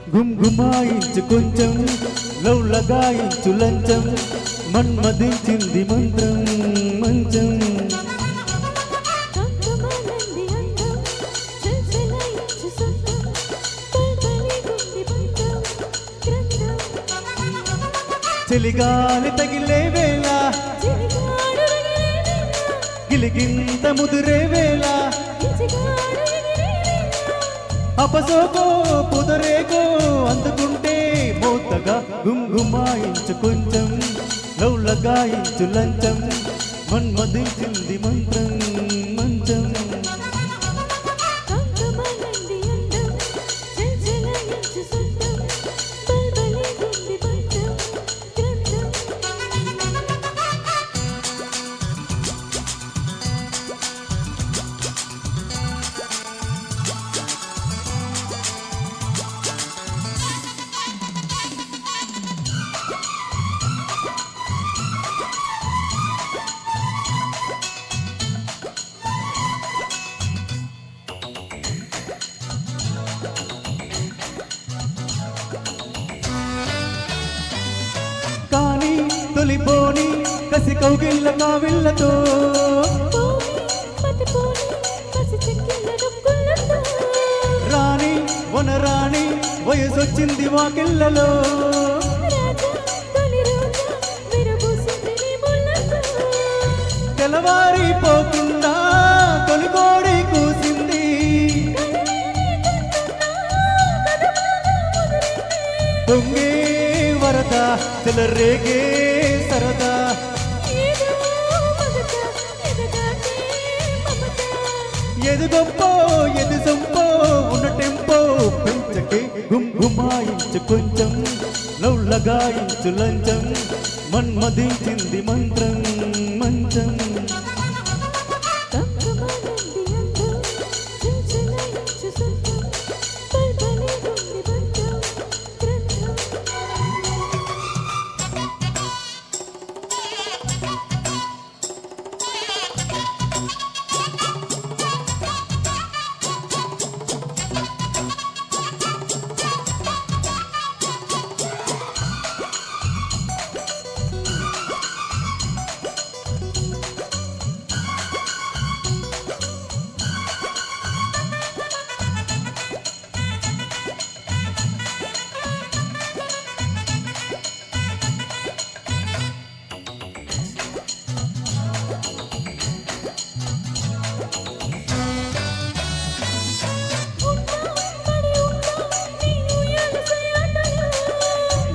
గుమ్గుమాయించు కొంచెం లవ్ లగాయించు లంచం మన్మదించింది మంత్రం మంచం చలిగాలి తగిలే వేళ గిలిగింత ముదురే వేళ అపసోకో పుదరేకో అందుకుంటే మోతగా గుమ్గుమాయించు కొంచెం లవ్ లగాయించు లంచం మన్మదించింది మంత్రం మంచం తొలిపోని కసి కౌగిళ్ళ కావిళ్ళతో రాణి వనరాణి వయసొచ్చింది వాకిళ్ళలో తెలవారిపోకుండా తొలికోడి కూసింది పొంగే వరద తెలరేగే సరదా ఎదు గొప్పో ఎదు సొంపో ఉన్న టెంపో పెంచకే గుమ్గుమాయించు కొంచెం లవ్ లగాయించు లంచం మన్మదించింది మంత్రం మంచం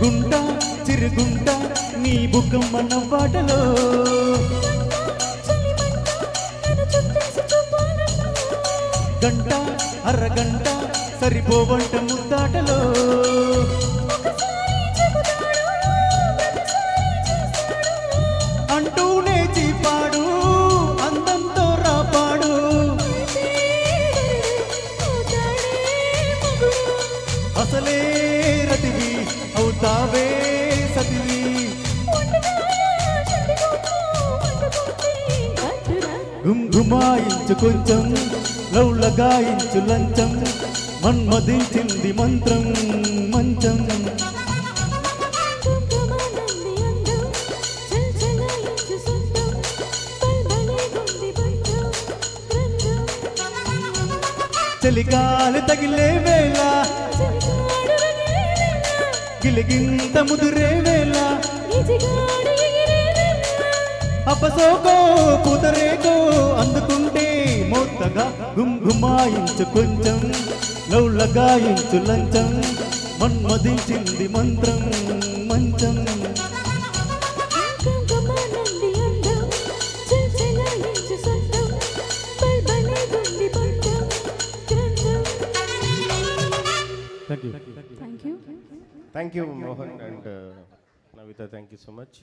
గుంట చిరుగుంట నీ బుగ్గమ్మ నవ్వాటలో గంట అరగంట సరిపోవంట ముద్దాటలో అంటూనే చీపాడు అందంతో రాపాడు అసలే రతివి అవుతావే సతివి గుమ్గుమాయించు కొంచెం లవ్ లగాయించు లంచం మన్మదించింది మంత్రం మంచం చలిగాలి తగిలే వేళ గిలిగింత ముదురే వేళ అపసోకో పుదరేకో అందుకుంటే మోతగా గుమ్గుమాయించు కొంచెం లవ్ లగాయించు లంచం మన్మదించింది మంత్రం మంచం Thank you, Mohan and Navita. Thank you so much.